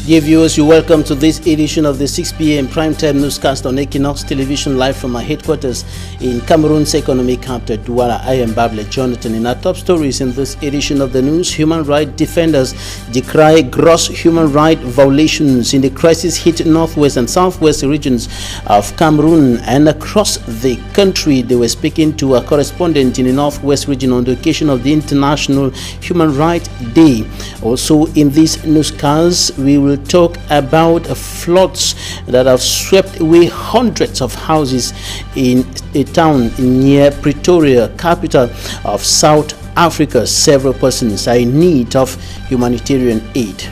Dear viewers, you're welcome to this edition of the 6 p.m. primetime newscast on Equinox Television, live from our headquarters in Cameroon's economic capital, Douala. I am Bable Jonathan. In our top stories in this edition of the news, human rights defenders decry gross human rights violations in the crisis-hit northwest and southwest regions of Cameroon and across the country. They were speaking to a correspondent in the northwest region on the occasion of the International Human Rights Day. Also in this newscast, we will talk about floods that have swept away hundreds of houses in a town near Pretoria, capital of South Africa. Several persons are in need of humanitarian aid.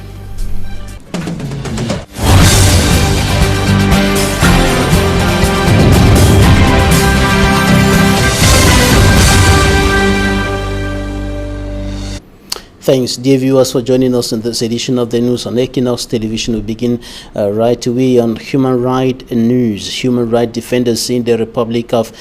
Thanks, dear viewers, for joining us in this edition of the news on Equinox Television. We begin right away on human rights news. Human rights defenders in the Republic of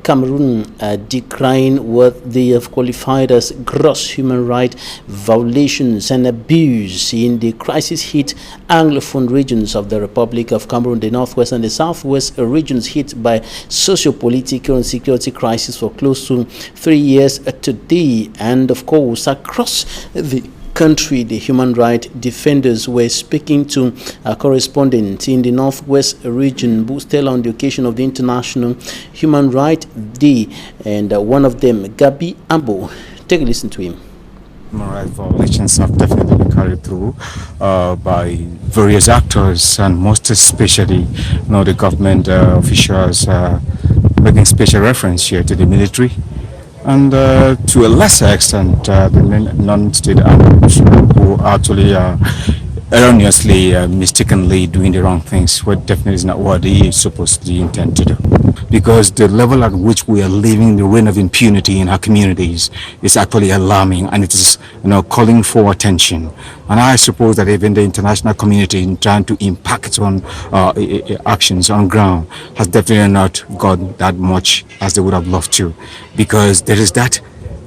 Cameroon decrying what they have qualified as gross human rights violations and abuse in the crisis-hit Anglophone regions of the Republic of Cameroon, the northwest and the southwest regions hit by socio-political and security crisis for close to 3 years today. And of course, across the country, the human rights defenders were speaking to a correspondent in the northwest region, Boostel, on the occasion of the International Human Rights Day, and one of them, Gabi Ambo. Take a listen to him. Human rights violations have definitely been carried through by various actors, and most especially, the government officials, making special reference here to the military, and to a lesser extent the non-state actors who actually erroneously, mistakenly doing the wrong things, what definitely is not what they supposedly intend to do. Because the level at which we are living the reign of impunity in our communities is actually alarming, and it is calling for attention. And I suppose that even the international community, in trying to impact on actions on ground, has definitely not got that much as they would have loved to, because there is that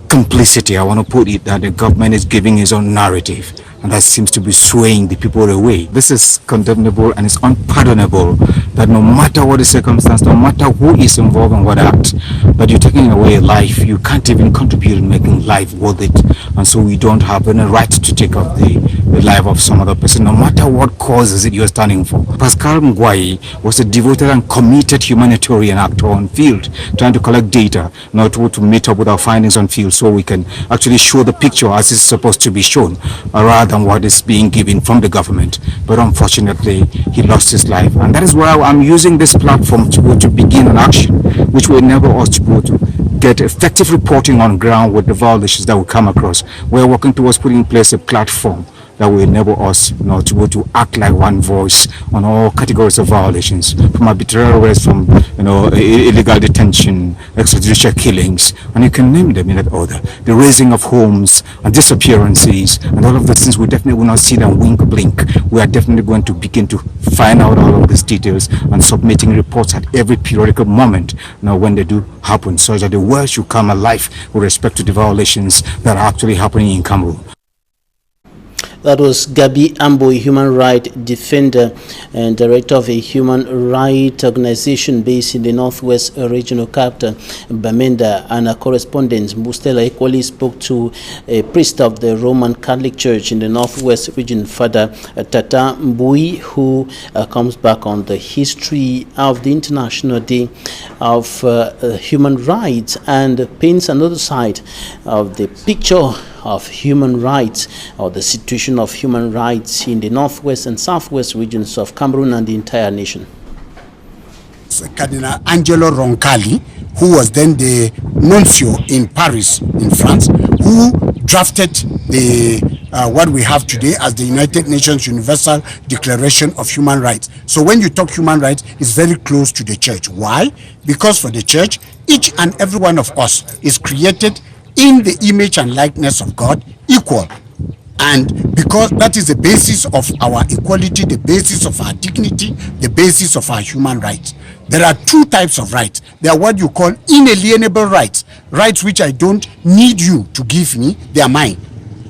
complicity, I want to put it, that the government is giving its own narrative, and that seems to be swaying the people away. This is condemnable, and it's unpardonable that no matter what the circumstance, no matter who is involved in what act, that you're taking away life, you can't even contribute in making life worth it. And so we don't have any right to take up the life of some other person, no matter what cause is it you're standing for. Pascal Ngwai was a devoted and committed humanitarian actor on field, trying to collect data, not to meet up with our findings on field, so we can actually show the picture as it's supposed to be shown, rather than what is being given from the government. But unfortunately, he lost his life, and that is why I'm using this platform to go to begin an action which will enable us to go to get effective reporting on ground with the violations that we come across. We're working towards putting in place a platform that will enable us to go to act like one voice on all categories of violations, from arbitrary arrest, from illegal detention, extrajudicial killings, and you can name them in that order. The raising of homes and disappearances and all of those things, we definitely will not see them wink blink. We are definitely going to begin to find out all of these details and submitting reports at every periodical moment when they do happen, so that the world should come alive with respect to the violations that are actually happening in Cameroon. That was Gabi Ambo, a human rights defender and director of a human rights organization based in the northwest regional capital, Bamenda, and a correspondent, Bustela, equally spoke to a priest of the Roman Catholic Church in the northwest region, Father Tata Mbui, who comes back on the history of the International Day of Human Rights and paints another side of the picture of human rights, or the situation of human rights in the northwest and southwest regions of Cameroon and the entire nation. Cardinal Angelo Roncalli, who was then the nuncio in Paris, in France, who drafted the what we have today as the United Nations Universal Declaration of Human Rights. So when you talk human rights, it's very close to the church. Why? Because for the church, each and every one of us is created in the image and likeness of God, equal. And because that is the basis of our equality, the basis of our dignity, the basis of our human rights. There are two types of rights. They are what you call inalienable rights, rights which I don't need you to give me, they are mine.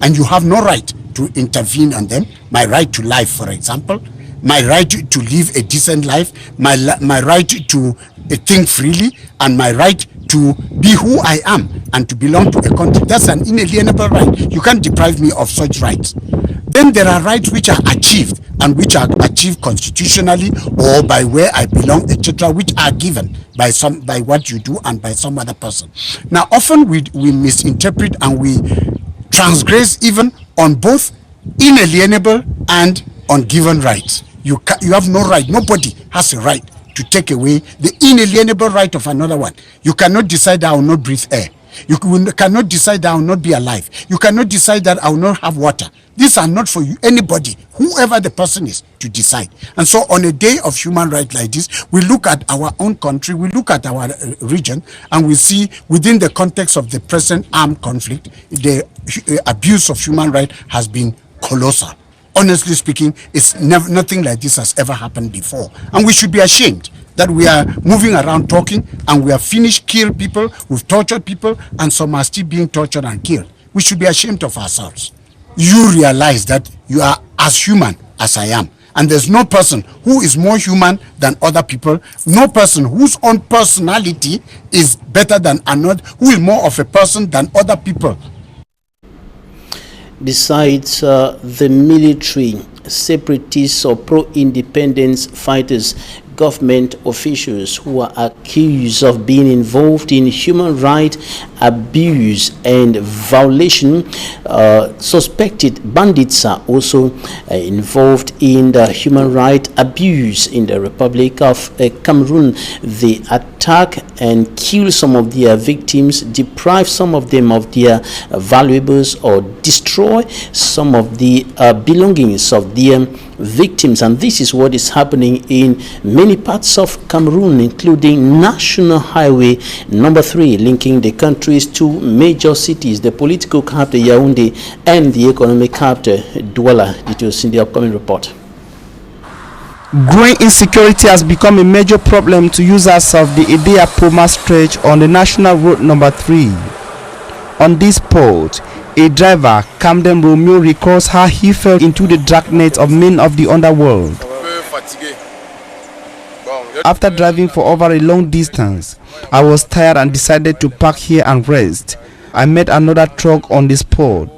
And you have no right to intervene on them. My right to life, for example, my right to live a decent life, my right to think freely, and my right to be who I am and to belong to a country. That's an inalienable right. You can't deprive me of such rights. Then there are rights which are achieved, and which are achieved constitutionally or by where I belong, etc., which are given by what you do and by some other person. Now, often we misinterpret and we transgress even on both inalienable and ungiven rights. You have no right. Nobody has a right to take away the inalienable right of another one. You cannot decide that I will not breathe air. You cannot decide that I will not be alive. You cannot decide that I will not have water. These are not for you, anybody, whoever the person is, to decide. And so on a day of human rights like this, we look at our own country, we look at our region, and we see within the context of the present armed conflict, the abuse of human rights has been colossal. Honestly speaking, nothing like this has ever happened before. And we should be ashamed that we are moving around talking and we have finished killed people, we've tortured people, and some are still being tortured and killed. We should be ashamed of ourselves. You realize that you are as human as I am. And there's no person who is more human than other people, no person whose own personality is better than another, who is more of a person than other people. Besides the military, separatists or pro-independence fighters, government officials who are accused of being involved in human rights abuse and violation, suspected bandits are also involved in the human rights abuse in the Republic of Cameroon. They attack and kill some of their victims, deprive some of them of their valuables, or destroy some of the belongings of their victims. And this is what is happening in many parts of Cameroon, including National Highway number 3, linking the country's two major cities, the political capital Yaoundé and the economic capital Douala. Details in the upcoming report. Growing insecurity has become a major problem to users of the Idea-Poma stretch on the National Road number 3. On this spot, a driver, Camden Romeo, recalls how he fell into the darknet of men of the underworld. After driving for over a long distance, I was tired and decided to park here and rest. I met another truck on the spot,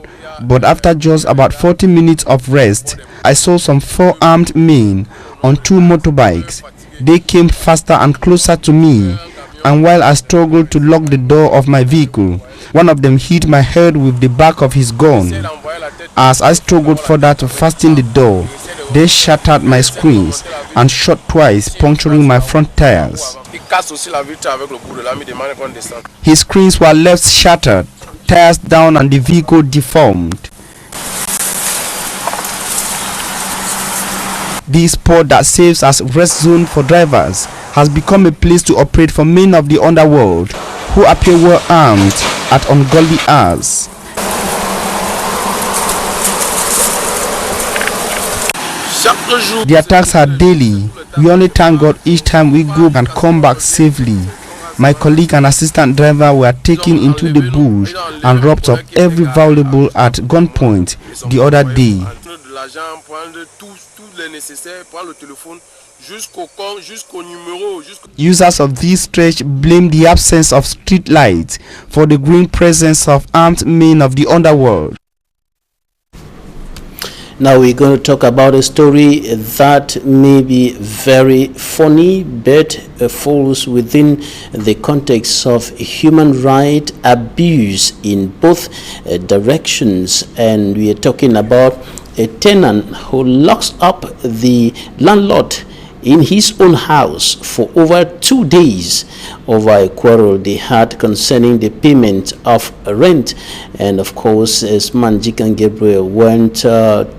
but after just about 40 minutes of rest, I saw some 4 armed men on 2 motorbikes. They came faster and closer to me, and while I struggled to lock the door of my vehicle, one of them hit my head with the back of his gun. As I struggled further to fasten the door, they shattered my screens and shot twice, puncturing my front tires. His screens were left shattered, tires down, and the vehicle deformed. This spot that serves as rest zone for drivers has become a place to operate for men of the underworld who appear well armed at ungodly hours. The attacks are daily. We only thank God each time we go and come back safely. My colleague and assistant driver were taken into the bush and robbed of every valuable at gunpoint the other day. Users of this stretch blame the absence of street lights for the growing presence of armed men of the underworld. Now we're going to talk about a story that may be very funny, but falls within the context of human right abuse in both directions. And we are talking about a tenant who locks up the landlord in his own house for over 2 days over a quarrel they had concerning the payment of rent. And of course, as Manjik and Gabriel went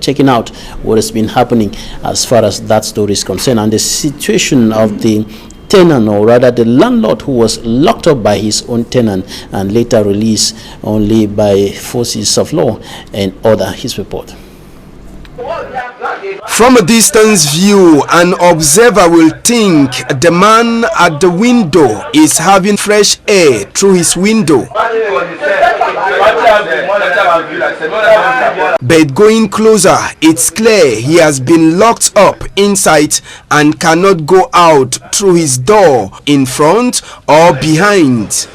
checking out what has been happening as far as that story is concerned, and the situation of the tenant, or rather the landlord, who was locked up by his own tenant and later released only by forces of law and order. His report. From a distance view, an observer will think the man at the window is having fresh air through his window. But going closer, it's clear he has been locked up inside and cannot go out through his door in front or behind.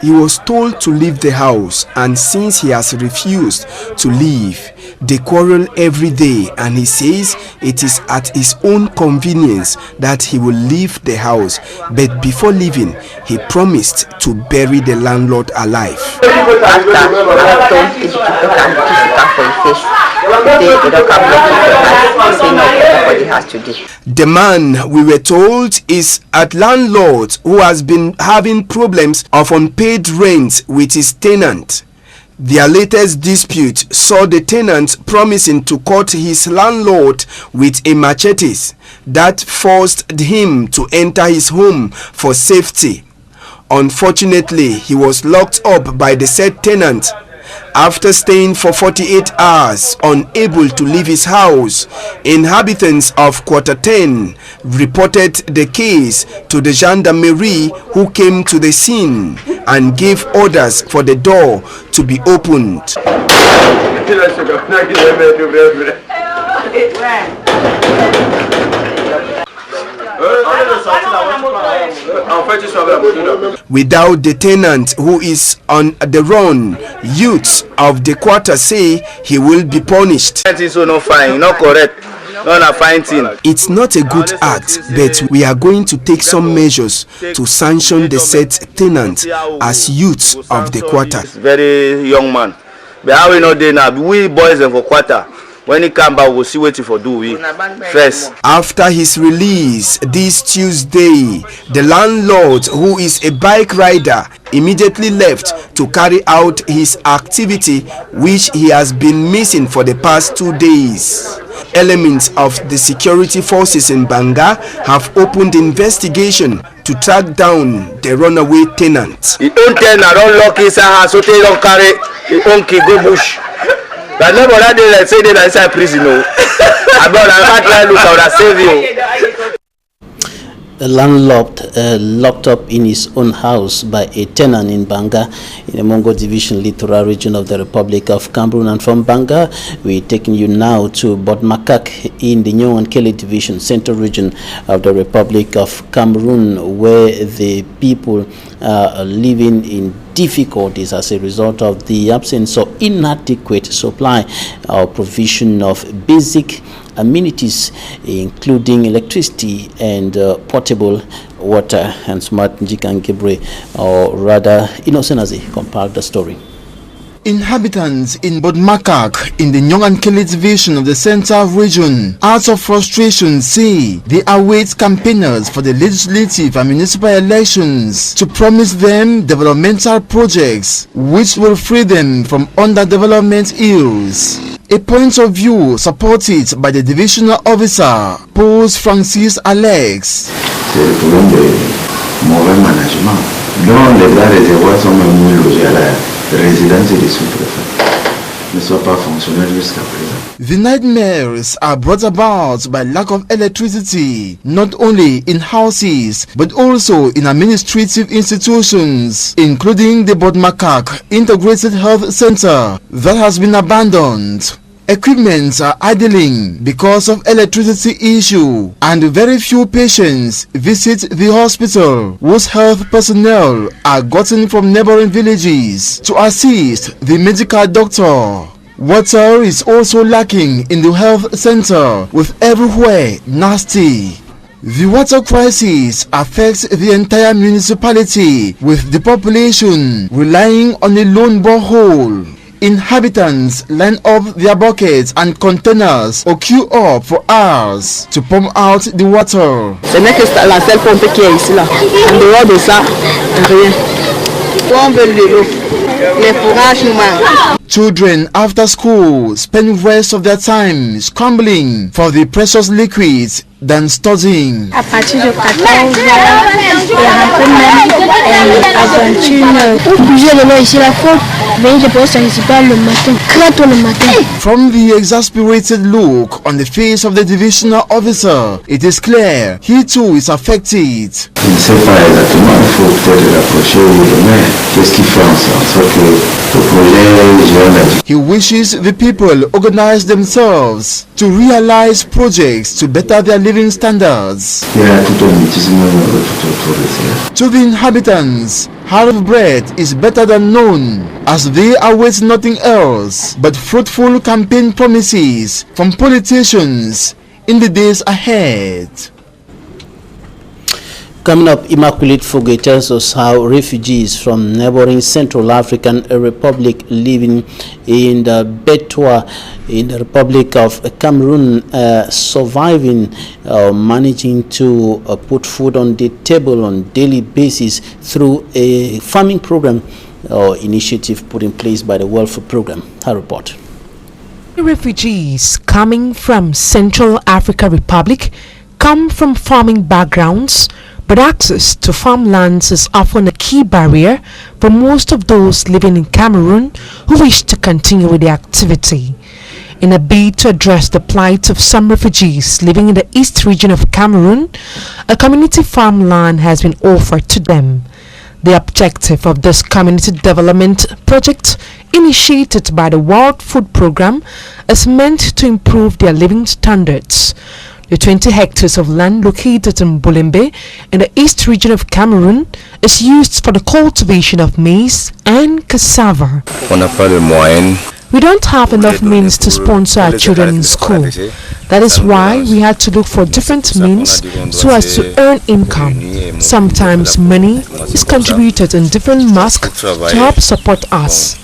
He was told to leave the house, and since he has refused to leave, they quarrel every day, and he says it is at his own convenience that he will leave the house. But before leaving, he promised to bury the landlord alive. The man, we were told, is a landlord who has been having problems of unpaid rent with his tenant. Their latest dispute saw the tenant promising to cut his landlord with a machete that forced him to enter his home for safety. Unfortunately, he was locked up by the said tenant. After staying for 48 hours, unable to leave his house, inhabitants of Quarter 10 reported the case to the gendarmerie, who came to the scene and gave orders for the door to be opened. Without the tenant, who is on the run, youths of the quarter say he will be punished. It's not fine, not correct. It's not a good act, but we are going to take some measures to sanction the said tenant as youths of the quarter. Very young man. But how we know they now? We boys in for quarter. When he come back, we'll see what for do we first. After his release this Tuesday, the landlord, who is a bike rider, immediately left to carry out his activity, which he has been missing for the past 2 days. Elements of the security forces in Banga have opened investigation to track down the runaway tenant. He don't tell na don't lock his house, so they don't carry he don't go bush. But never that day like say they are inside prison. About I try look out and save you. A landlord locked up in his own house by a tenant in Banga, in the Mongo Division Littoral region of the Republic of Cameroon. And from Banga, we're taking you now to Bodmakak in the Nyong and Kele Division, Central region of the Republic of Cameroon, where the people are living in difficulties as a result of the absence or inadequate supply or provision of basic amenities, including electricity and potable water. And Smart Njikan Gebre, or rather Innocent, as he compiled the story. Inhabitants in Bodmakak in the Nyong and Kele division of the Central region, out of frustration, say they await campaigners for the legislative and municipal elections to promise them developmental projects which will free them from underdevelopment ills. A point of view supported by the divisional officer, Post Francis Alex. C'est le problème de mauvais management. Dans les grands réservoirs sont même logés à la résidence des sous-préfets. Ne sont pas fonctionnels jusqu'à présent. The nightmares are brought about by lack of electricity, not only in houses but also in administrative institutions, including the Bodmakak Integrated Health Center that has been abandoned. Equipments are idling because of electricity issue, and very few patients visit the hospital, whose health personnel are gotten from neighboring villages to assist the medical doctor. Water is also lacking in the health center, with everywhere nasty. The water crisis affects the entire municipality, with the population relying on a lone borehole. Inhabitants line up their buckets and containers or queue up for hours to pump out the water. Ce n'est que la seule pompe qui est ici là. En dehors de ça, rien. On veut de l'eau. Les fourrages nous manquent. Children after school spend the rest of their time scrambling for the precious liquids than studying. À partir de 14 heures, et rentrer même aventure. Bouger le long ici la faute. Venir de poste municipal le matin, 4 le matin. From the exasperated look on the face of the divisional officer, it is clear he too is affected. Je ne sais pas exactement, il faut peut-être rapprocher le maire. Qu'est-ce qu'il fait en sorte que le projet général. He wishes the people organize themselves to realize projects to better their living standards. Il y a tout un mutisme tout autour de ça. To the inhabitants, half bread is better than none, as they await nothing else but fruitful campaign promises from politicians in the days ahead. Coming up, Immaculate Fogue tells us how refugees from neighboring Central African Republic living in the Betwa in the Republic of Cameroon surviving, managing to put food on the table on daily basis through a farming program or initiative put in place by the World Food Program. Her report. Refugees coming from Central African Republic come from farming backgrounds, but access to farmlands is often a key barrier for most of those living in Cameroon who wish to continue with the activity. In a bid to address the plight of some refugees living in the east region of Cameroon, a community farmland has been offered to them. The objective of this community development project, initiated by the World Food Program, is meant to improve their living standards. The 20 hectares of land located in Bulembe in the east region of Cameroon is used for the cultivation of maize and cassava. We don't have enough means to sponsor our children in school. That is why we had to look for different means so as to earn income. Sometimes money is contributed in different mosques to help support us.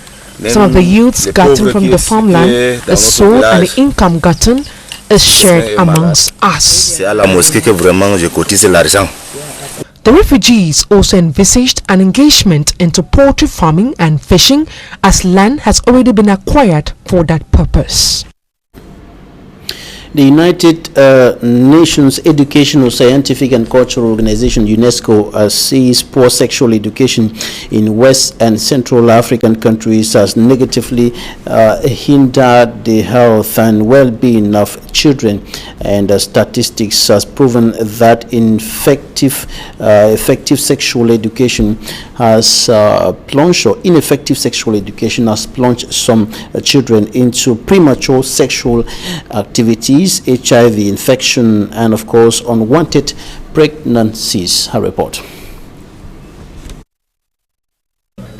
Some of the yields gotten from the farmland is sold and the income gotten is shared amongst us. The refugees also envisaged an engagement into poultry farming and fishing, as land has already been acquired for that purpose. The United Nations Educational, Scientific and Cultural Organization, UNESCO, sees poor sexual education in West and Central African countries as negatively hindered the health and well-being of children. And statistics has proven that effective sexual education has plunged, or ineffective sexual education has plunged some children into premature sexual activities, HIV infection, and of course unwanted pregnancies. Her report.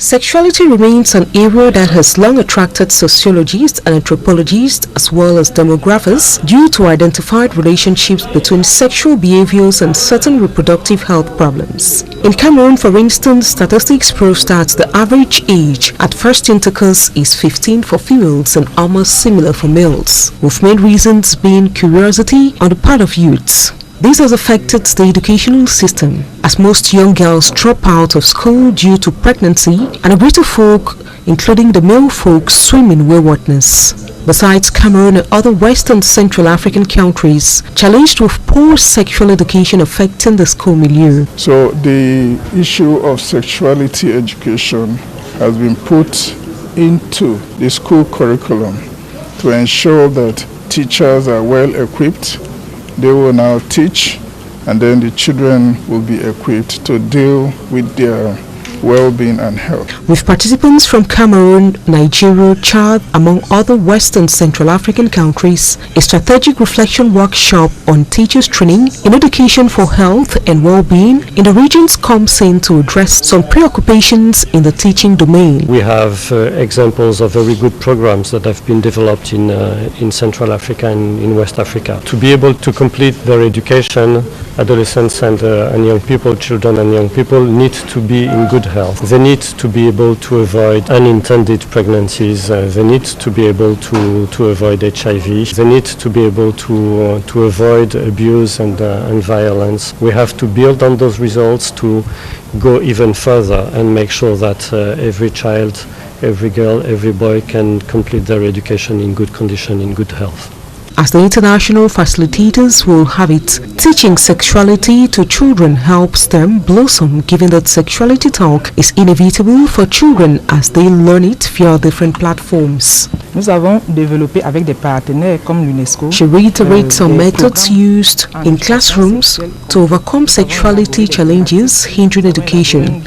Sexuality remains an area that has long attracted sociologists and anthropologists as well as demographers due to identified relationships between sexual behaviors and certain reproductive health problems. In Cameroon, for instance, statistics prove that the average age at first intercourse is 15 for females and almost similar for males, with main reasons being curiosity on the part of youths. This has affected the educational system, as most young girls drop out of school due to pregnancy, and a greater folk, including the male folk, swim in waywardness. Besides, Cameroon and other West and Central African countries challenged with poor sexual education affecting the school milieu. So the issue of sexuality education has been put into the school curriculum to ensure that teachers are well equipped. They will now teach, and then the children will be equipped to deal with their well-being and health. With participants from Cameroon, Nigeria, Chad, among other West and Central African countries, a strategic reflection workshop on teachers training in education for health and well-being in the regions comes in to address some preoccupations in the teaching domain. We have examples of very good programs that have been developed in Central Africa and in West Africa. To be able to complete their education, adolescents and young people, children and young people, need to be in good health. They need to be able to avoid unintended pregnancies. They need to be able to avoid HIV. They need to be able to avoid abuse and violence. We have to build on those results to go even further and make sure that every child, every girl, every boy can complete their education in good condition, in good health. As the international facilitators will have it, teaching sexuality to children helps them blossom, given that sexuality talk is inevitable for children as they learn it via different platforms. Nous avons développé avec des partenaires comme l'UNESCO. She reiterates some methods used in classrooms to overcome sexuality challenges hindering education.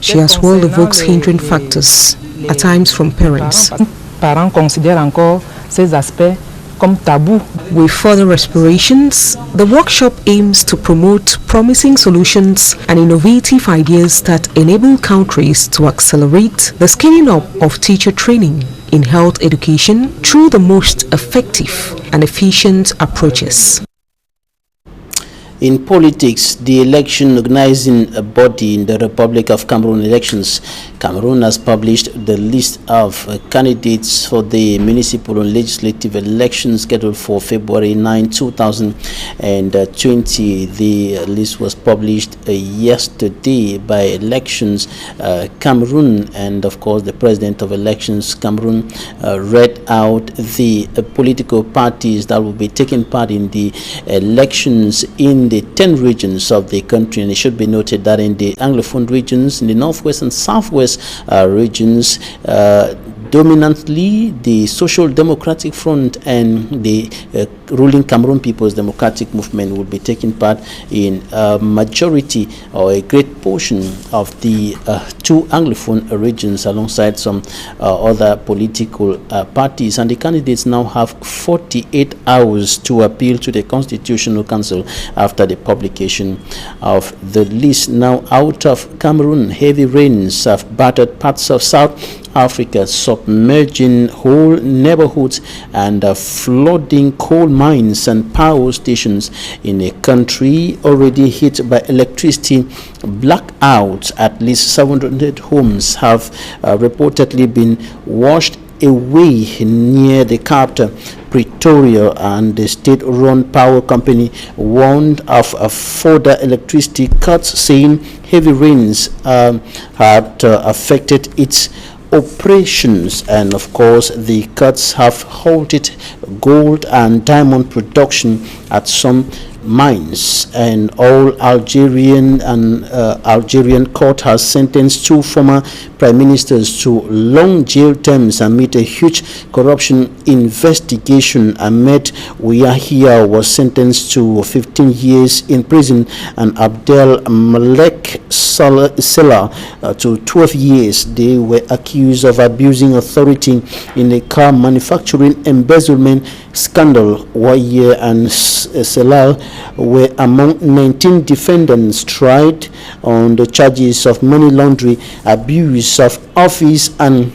She as well evokes hindering factors, at times from parents. Parents considèrent encore ces aspects comme tabou. With further aspirations, the workshop aims to promote promising solutions and innovative ideas that enable countries to accelerate the scaling up of teacher training in health education through the most effective and efficient approaches. In politics, the election organizing body in the Republic of Cameroon elections, Cameroon has published the list of candidates for the municipal and legislative elections scheduled for February 9, 2020. The list was published yesterday by Elections Cameroon, and of course the President of Elections Cameroon read out the political parties that will be taking part in the elections in the 10 regions of the country. And it should be noted that in the Anglophone regions, in the Northwest and Southwest regions, dominantly the Social Democratic Front and the ruling Cameroon People's Democratic Movement will be taking part in a majority or a great portion of the two Anglophone regions, alongside some other political parties. And the candidates now have 48 hours to appeal to the Constitutional Council after the publication of the list. Now, out of Cameroon, heavy rains have battered parts of South Africa, submerging whole neighborhoods and flooding coal mines and power stations in a country already hit by electricity blackouts. At least 700 homes have reportedly been washed away near the capital Pretoria, and the state-run power company warned of further electricity cuts, saying heavy rains had affected its operations. And of course the cuts have halted gold and diamond production at some mines. And all Algerian court has sentenced two former prime ministers to long jail terms amid a huge corruption investigation. Ahmed Ouahia was sentenced to 15 years in prison, and Abdel Malek Salah to 12 years. They were accused of abusing authority in a car manufacturing embezzlement scandal. Ouahia and Salah were among 19 defendants tried on the charges of money laundering, abuse of office, and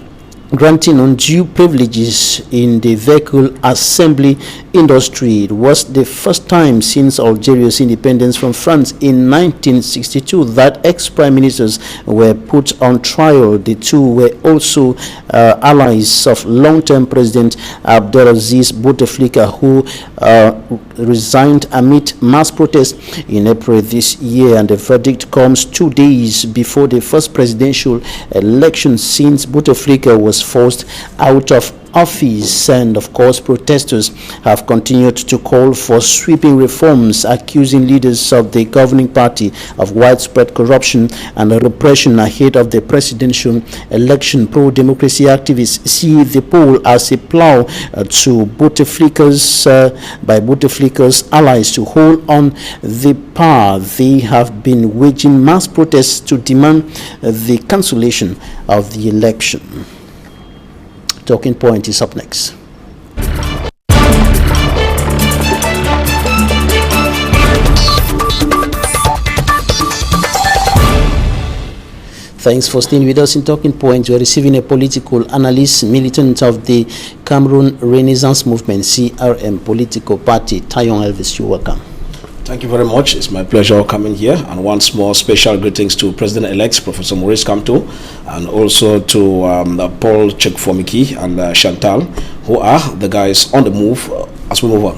granting undue privileges in the vehicle assembly industry. It was the first time since Algeria's independence from France in 1962 that ex-prime ministers were put on trial. The two were also allies of long-term President Abdelaziz Bouteflika, who resigned amid mass protests in April this year. And the verdict comes 2 days before the first presidential election since Bouteflika was forced out of office. And of course protesters have continued to call for sweeping reforms, accusing leaders of the governing party of widespread corruption and repression ahead of the presidential election. Pro-democracy activists see the poll as a plow to Bouteflika's allies to hold on the power. They have been waging mass protests to demand the cancellation of the election. Talking Point is up next. Thanks for staying with us in Talking Point. We're receiving a political analyst, militant of the Cameroon Renaissance Movement, CRM political party, TAYONG. Elvis, you're welcome. Thank you very much. It's my pleasure coming here. And once more, special greetings to President-elect Professor Maurice Kamto, and also to Paul Chekfomiki and Chantal, who are the guys on the move as we move on.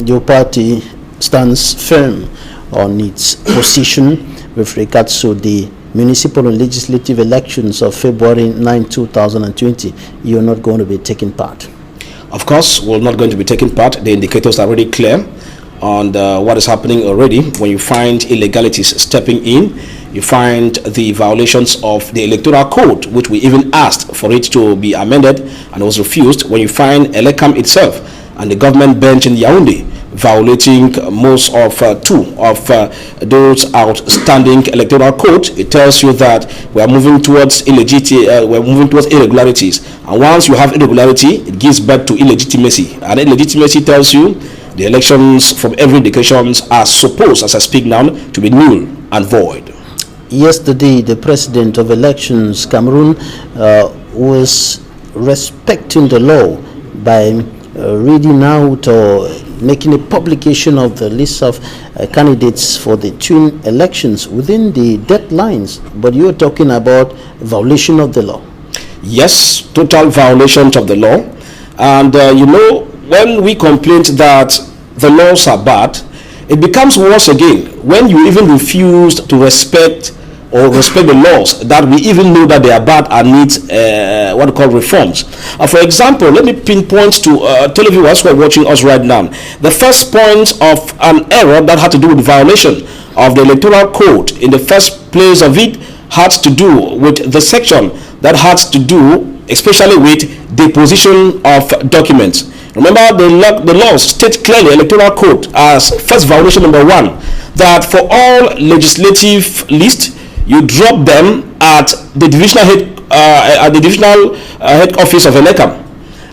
Your party stands firm on its position with regards to the municipal and legislative elections of February 9, 2020. You're not going to be taking part. of course, we're not going to be taking part. The indicators are already clear on what is happening already. When you find illegalities stepping in, you find the violations of the electoral code, which we even asked for it to be amended and was refused. When you find ELECAM itself and the government bench in Yaoundé violating most of two of those outstanding electoral code, it tells you that we are moving towards irregularities. And once you have irregularity, it gives birth to illegitimacy. And illegitimacy tells you the elections, from every indications, are supposed, as I speak now, to be null and void. Yesterday, the president of elections, Cameroon, was respecting the law by reading out or making a publication of the list of candidates for the twin elections within the deadlines. But you're talking about violation of the law. Yes, total violations of the law. And you know, when we complain that the laws are bad, it becomes worse again when you even refuse to respect the laws that we even know that they are bad and need what we call reforms. For example, let me pinpoint to televiewers who are watching us right now. The first point of an error that had to do with violation of the electoral code in the first place of it had to do with the section that had to do especially with deposition of documents. Remember, the laws state clearly, electoral code, as first violation number 1, that for all legislative lists, you drop them at the divisional head office of ELECAM,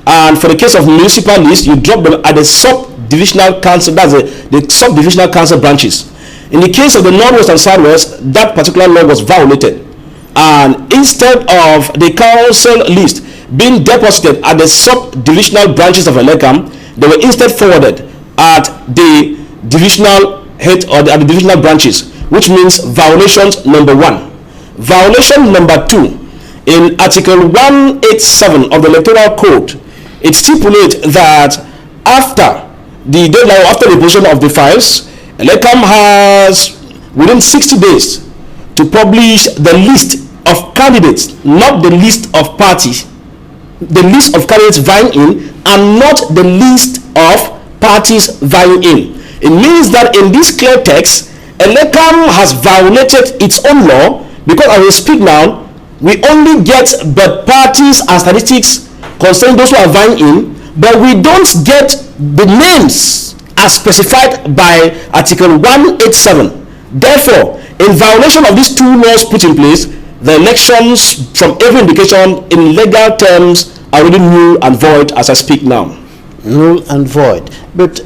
and for the case of municipal list, you drop them at the sub-divisional council. That's the sub-divisional council branches. In the case of the Northwest and Southwest, that particular law was violated, and instead of the council list being deposited at the sub-divisional branches of ELECAM, they were instead forwarded at the divisional head or at the divisional branches, which means violations number 1. Violation number 2, in Article 187 of the Electoral Code, it stipulates that after the deadline, after the deposition of the files, ELECAM has within 60 days to publish the list of candidates, not the list of parties, the list of candidates vying in, and not the list of parties vying in. It means that in this clear text, ELECAM has violated its own law, because as we speak now, we only get the parties and statistics concerning those who are vying in, but we don't get the names as specified by Article 187. Therefore, in violation of these two laws put in place, the elections, from every indication in legal terms, are already null and void as I speak now. Null and void. But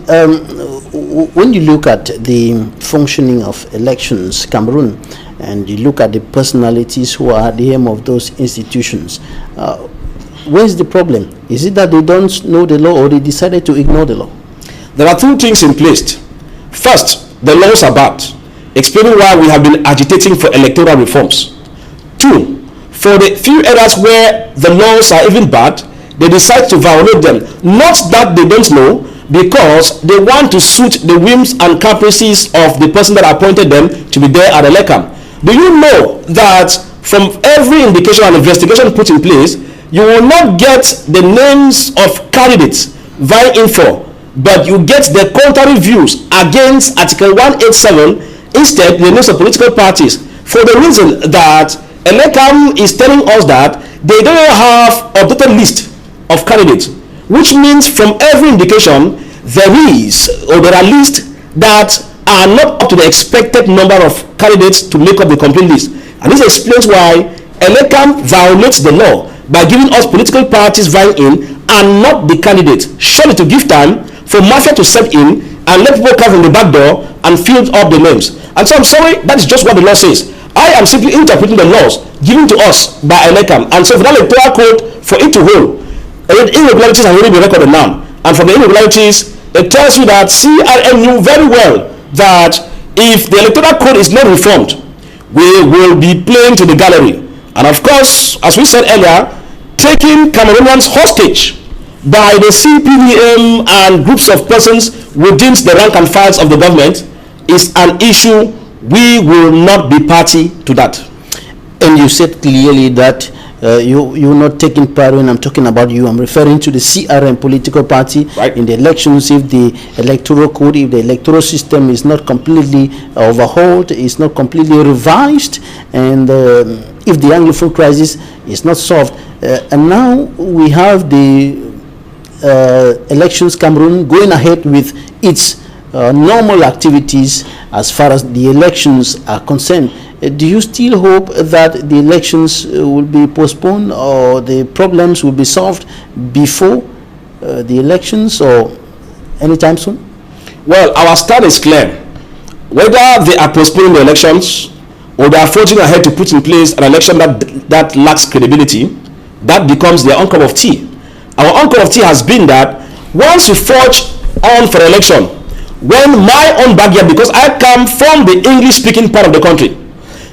when you look at the functioning of elections, Cameroon, and you look at the personalities who are at the helm of those institutions, where's the problem? Is it that they don't know the law, or they decided to ignore the law? There are two things in place. First, the laws are bad, explaining why we have been agitating for electoral reforms. 2, for the few areas where the laws are even bad, they decide to violate them. Not that they don't know, because they want to suit the whims and caprices of the person that appointed them to be there at ELECAM. Do you know that from every indication and investigation put in place, you will not get the names of candidates vying in for, but you get the contrary views against Article 187, instead the names of political parties, for the reason that ELECAM is telling us that they don't have an updated list of candidates, which means from every indication there are lists that are not up to the expected number of candidates to make up the complete list. And this explains why ELECAM violates the law by giving us political parties vying in and not the candidates, surely to give time for mafia to set in and let people come from the back door and fill up the names. And so I'm sorry, that is just what the law says. I am simply interpreting the laws given to us by ELECAM, and so for that electoral code, for it to hold, irregularities have already been recorded now. And from the irregularities, it tells you that CRM knew very well that if the electoral code is not reformed, we will be playing to the gallery. And of course, as we said earlier, taking Cameroonians hostage by the CPDM and groups of persons within the rank and files of the government is an issue. We will not be party to that. And you said clearly that you're not taking part when I'm talking about you. I'm referring to the CRM political party. Right. In the elections, if the electoral code, if the electoral system is not completely overhauled, is not completely revised, and if the Anglophone crisis is not solved, and now we have the elections Cameroon going ahead with its normal activities as far as the elections are concerned. Do you still hope that the elections will be postponed, or the problems will be solved before the elections, or anytime soon? Well, our stand is clear. Whether they are postponing the elections or they are forging ahead to put in place an election that lacks credibility, that becomes their own cup of tea. Our own cup of tea has been that once you forge on for election, when my own backyard, because I come from the English-speaking part of the country,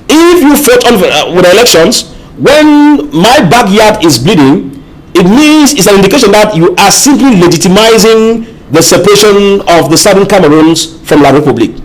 if you forge on with elections, when my backyard is bleeding, it means it's an indication that you are simply legitimizing the separation of the Southern Cameroons from La Republique.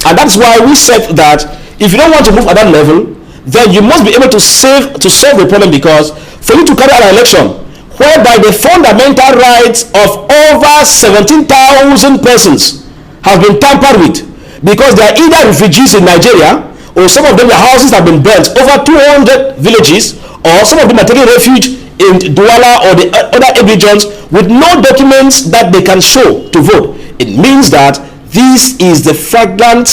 And that's why we said that if you don't want to move at that level, then you must be able to solve the problem, because for you to carry out an election whereby the fundamental rights of over 17,000 persons have been tampered with, because they are either refugees in Nigeria, or some of them, their houses have been burnt, over 200 villages, or some of them are taking refuge in Douala or the other regions with no documents that they can show to vote. It means that this is the flagrant,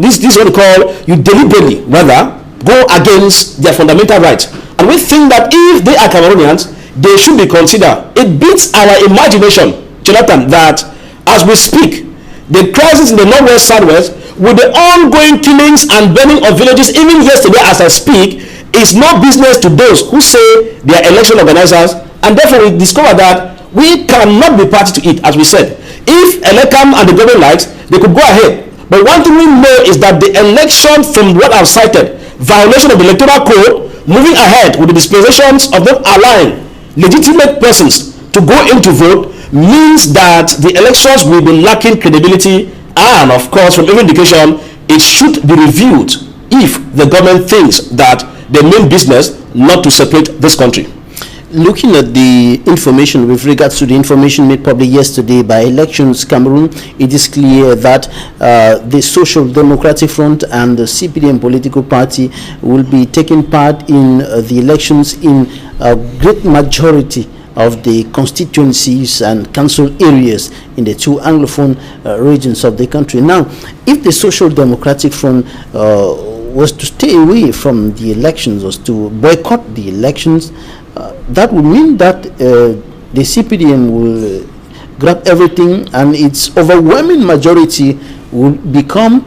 this is what we call, you deliberately rather go against their fundamental rights. And we think that if they are Cameroonians, they should be considered. It beats our imagination, Jonathan, that as we speak, the crisis in the Northwest Southwest, with the ongoing killings and burning of villages, even yesterday as I speak, is no business to those who say they are election organizers. And therefore we discover that we cannot be party to it. As we said, if Elekam and the government likes, they could go ahead. But one thing we know is that the election, from what I've cited, violation of the electoral code, moving ahead with the dispensations of not allowing legitimate persons to go in to vote, means that the elections will be lacking credibility. And of course, from every indication, it should be reviewed if the government thinks that they mean business not to separate this country. Looking at the information with regards to the information made public yesterday by Elections Cameroon, it is clear that the Social Democratic Front and the CPDM political party will be taking part in the elections in a great majority of the constituencies and council areas in the two Anglophone regions of the country. Now, if the Social Democratic Front was to stay away from the elections, was to boycott the elections, that would mean that the CPDM will grab everything, and its overwhelming majority will become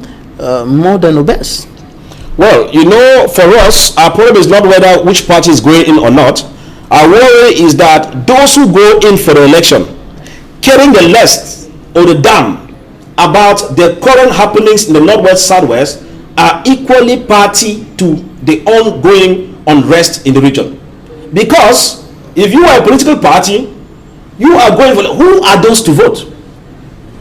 more than obese. Well, you know, for us, our problem is not whether which party is going in or not. Our worry is that those who go in for the election, caring the less or the damn about the current happenings in the Northwest Southwest, are equally party to the ongoing unrest in the region. Because if you are a political party, you are going for, who are those to vote?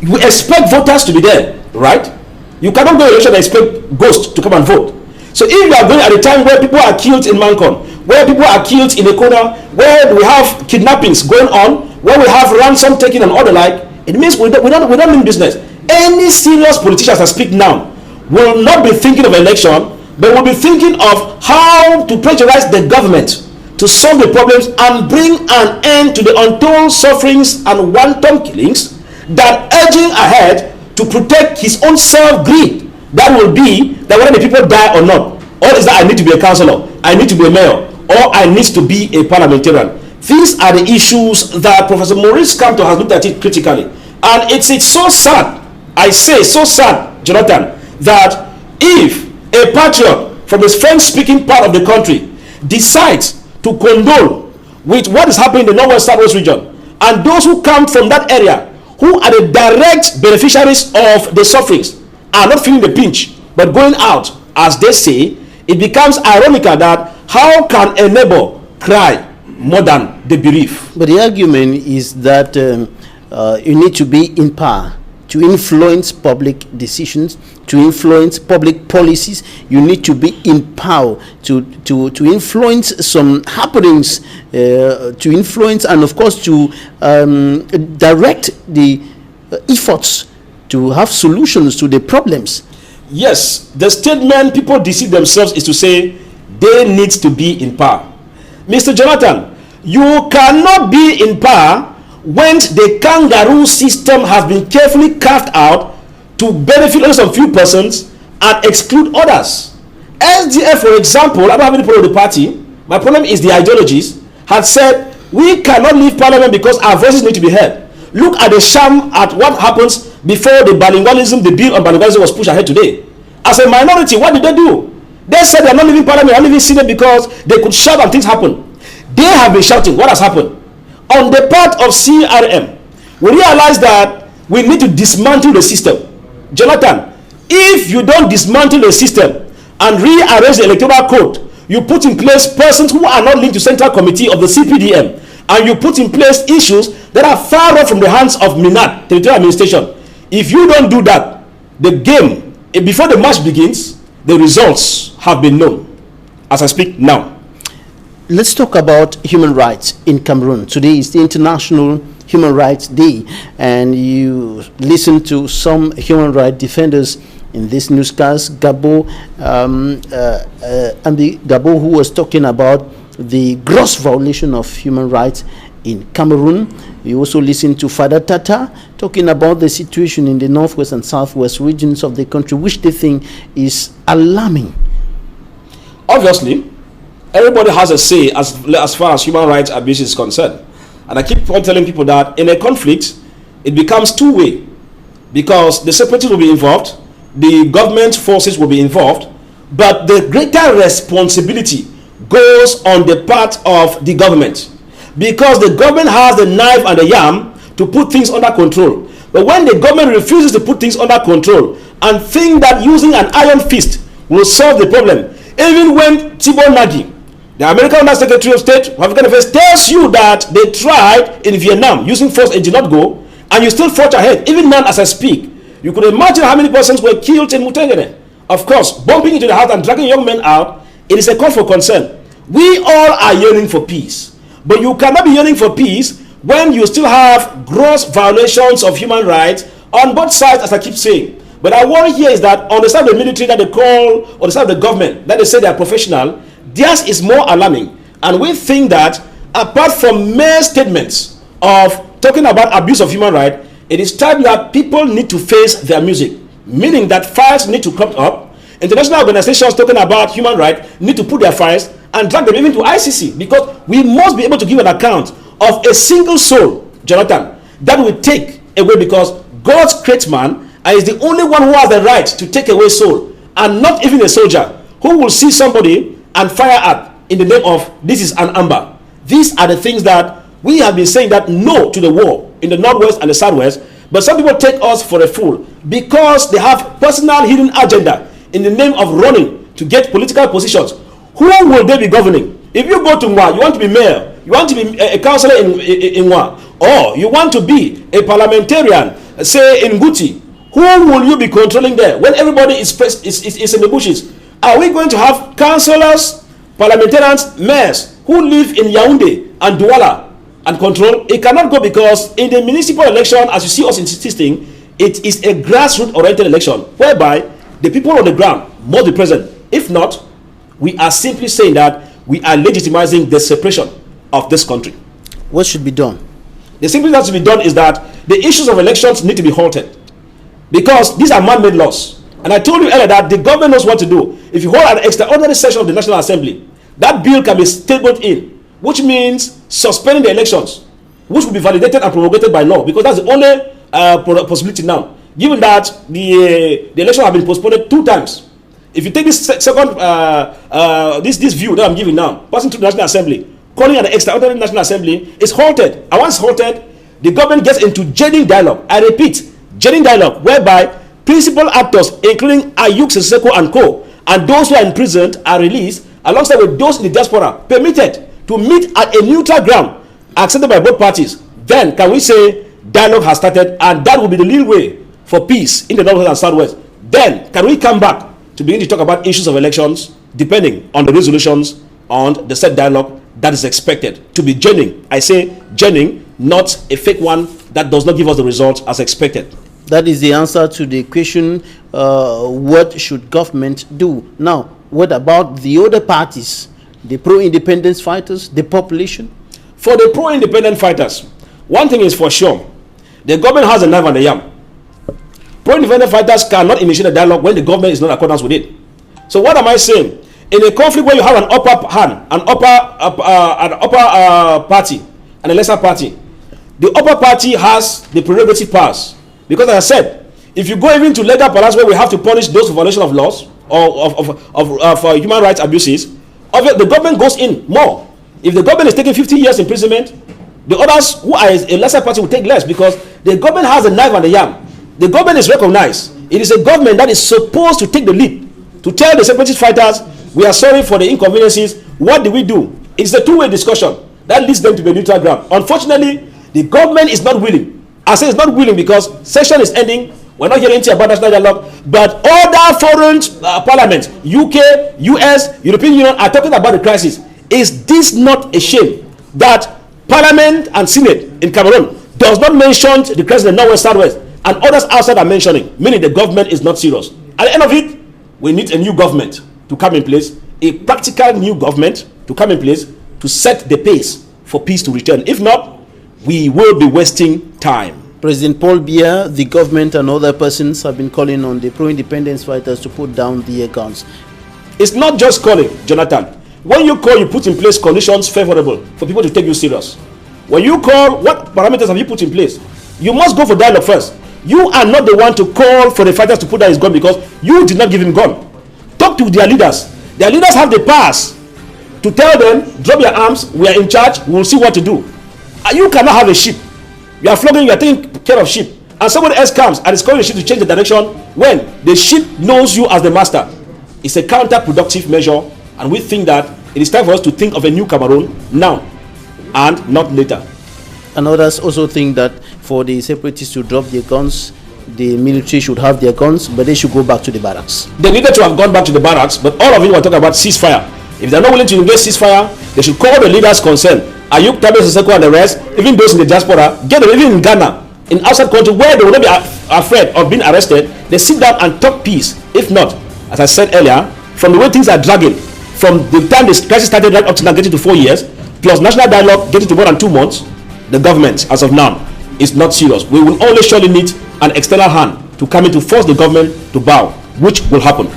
You expect voters to be there, right? You cannot go to election and expect ghosts to come and vote. So if you are going at a time where people are killed in Mancon, where people are killed in Ekona, where we have kidnappings going on, where we have ransom taking and all the like, it means we don't mean business. Any serious politicians that speak now will not be thinking of election, but will be thinking of how to pressurize the government to solve the problems and bring an end to the untold sufferings and wanton killings, that urging ahead to protect his own self-greed. That will be that whether the people die or not, or is that I need to be a councillor, I need to be a mayor, or I need to be a parliamentarian. These are the issues that Professor Maurice Kamto has looked at it critically. And it's so sad, I say so sad, Jonathan, that if a patriot from the French-speaking part of the country decides to condole with what is happening in the Northwest Southwest region, and those who come from that area, who are the direct beneficiaries of the sufferings, are not feeling the pinch, but going out, as they say, it becomes ironical that how can a neighbor cry more than the bereaved? But the argument is that you need to be in power to influence public decisions, to influence public policies. You need to be in power to influence some happenings, to influence and of course to direct the efforts to have solutions to the problems. Yes, the statement people deceive themselves is to say they need to be in power. Mr. Jonathan, you cannot be in power when the kangaroo system has been carefully carved out to benefit only some few persons and exclude others. SDF, for example, I don't have any problem with the party. My problem is the ideologies. Had said we cannot leave parliament because our voices need to be heard. Look at the sham at what happens before the bilingualism, the bill on bilingualism was pushed ahead today. As a minority, what did they do? They said they are not leaving parliament, they are leaving Senate because they could shout and things happen. They have been shouting. What has happened? On the part of CRM, we realize that we need to dismantle the system. Jonathan, if you don't dismantle the system and rearrange the electoral code, you put in place persons who are not linked to central committee of the CPDM, and you put in place issues that are far off from the hands of MINAD, territorial administration. If you don't do that, the game, before the match begins, the results have been known as I speak now. Let's talk about human rights in Cameroon. Today is the International Human Rights Day, and you listen to some human rights defenders in this newscast. Gabo, Gabo, who was talking about the gross violation of human rights in Cameroon. We also listen to Father Tata talking about the situation in the northwest and southwest regions of the country, which they think is alarming. Obviously, everybody has a say as far as human rights abuse is concerned. And I keep on telling people that in a conflict, it becomes two-way, because the separatists will be involved, the government forces will be involved, but the greater responsibility goes on the part of the government, because the government has the knife and the yam to put things under control. But when the government refuses to put things under control and think that using an iron fist will solve the problem, even when Thibault Nagy, the American Under Secretary of State for African Affairs, tells you that they tried in Vietnam using force and did not go, and you still fought ahead, even now as I speak, you could imagine how many persons were killed in Mutengene. Of course, bumping into the house and dragging young men out, it is a cause for concern. We all are yearning for peace, but you cannot be yearning for peace when you still have gross violations of human rights on both sides, as I keep saying. But I worry here is that on the side of the military that they call, on the side of the government that they say they are professional, theirs is more alarming. And we think that apart from mere statements of talking about abuse of human rights, it is time that people need to face their music, meaning that files need to come up. International organizations talking about human rights need to put their files and drag them even to ICC, because we must be able to give an account of a single soul, Jonathan, that will take away, because God's creates man and is the only one who has the right to take away soul, and not even a soldier who will see somebody and fire at in the name of this is an amber. These are the things that we have been saying, that no to the war in the northwest and the southwest, but some people take us for a fool because they have personal hidden agenda in the name of running to get political positions. Who will they be governing? If you go to Mwa, you want to be mayor, you want to be a councillor in Mwa, or you want to be a parliamentarian, say in Guti, who will you be controlling there when everybody is in the bushes? Are we going to have councillors, parliamentarians, mayors who live in Yaoundé and Douala and control? It cannot go, because in the municipal election, as you see us insisting, it is a grassroots oriented election whereby the people on the ground must be present. If not, we are simply saying that we are legitimizing the separation of this country. What should be done? The simple thing that should be done is that the issues of elections need to be halted, because these are man-made laws. And I told you earlier that the government knows what to do. If you hold an extraordinary session of the National Assembly, that bill can be tabled in, which means suspending the elections, which will be validated and promulgated by law, because that's the only possibility now, given that the election have been postponed 2 times. If you take this second this view that I'm giving now, passing through the National Assembly, calling an extraordinary National Assembly, is halted. And once halted, the government gets into jading dialogue. I repeat, jading dialogue, whereby principal actors, including Ayuk Seseko and co, and those who are imprisoned are released, alongside with those in the diaspora, permitted to meet at a neutral ground, accepted by both parties. Then can we say dialogue has started, and that will be the legal way for peace in the Northwest and Southwest, then can we come back to begin to talk about issues of elections depending on the resolutions on the said dialogue that is expected to be genuine. I say genuine, not a fake one that does not give us the results as expected. That is the answer to the question, what should government do? Now, what about the other parties, the pro-independence fighters, the population? For the pro-independent fighters, one thing is for sure, the government has a knife and a yam. Pro-independent fighters cannot initiate a dialogue when the government is not in accordance with it. So what am I saying? In a conflict where you have an upper hand, an upper party and a lesser party, the upper party has the prerogative powers. Because as I said, if you go even to legal palace where we have to punish those for violation of laws or of human rights abuses, the government goes in more. If the government is taking 50 years imprisonment, the others who are a lesser party will take less, because the government has a knife and a yam. The government is recognized. It is a government that is supposed to take the lead to tell the separatist fighters, we are sorry for the inconveniences. What do we do? It's a two-way discussion that leads them to the neutral ground. Unfortunately, the government is not willing. I say it's not willing because session is ending. We're not hearing anything about national dialogue. But other foreign parliaments, UK, US, European Union, are talking about the crisis. Is this not a shame that Parliament and Senate in Cameroon does not mention the crisis in the Northwest, Southwest, and others outside are mentioning, meaning the government is not serious? At the end of it, we need a new government to come in place, a practical new government to come in place to set the pace for peace to return. If not, we will be wasting time. President Paul Biya, the government and other persons have been calling on the pro-independence fighters to put down their guns. It's not just calling, Jonathan. When you call, you put in place conditions favorable for people to take you serious. When you call, what parameters have you put in place? You must go for dialogue first. You are not the one to call for the fighters to put down his gun because you did not give him gun. Talk to their leaders. Their leaders have the powers to tell them, drop your arms, we are in charge, we will see what to do. You cannot have a ship. You are flogging, you are taking care of ship, and somebody else comes and is calling the ship to change the direction when the ship knows you as the master. It's a counterproductive measure, and we think that it is time for us to think of a new Cameroon now and not later. And others also think that for the separatists to drop their guns, the military should have their guns, but they should go back to the barracks. They needed to have gone back to the barracks, but all of you were talking about ceasefire. If they're not willing to engage ceasefire, they should call the leaders concerned. Ayuk, Tabe Siseko and the rest, even those in the diaspora, get them, even in Ghana, in outside country where they will not be afraid of being arrested, they sit down and talk peace. If not, as I said earlier, from the way things are dragging, from the time this crisis started right up to now getting to 4 years, plus national dialogue getting to more than 2 months, the government, as of now, is not serious. We will only surely need an external hand to come in to force the government to bow, which will happen.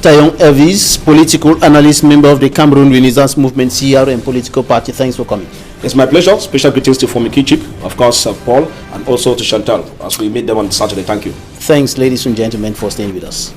Tayong Elvis, political analyst, member of the Cameroon Renaissance Movement, CRM political party. Thanks for coming. It's my pleasure. Special greetings to Fomiki Chip, of course, Paul, and also to Chantal as we meet them on Saturday. Thank you. Thanks, ladies and gentlemen, for staying with us.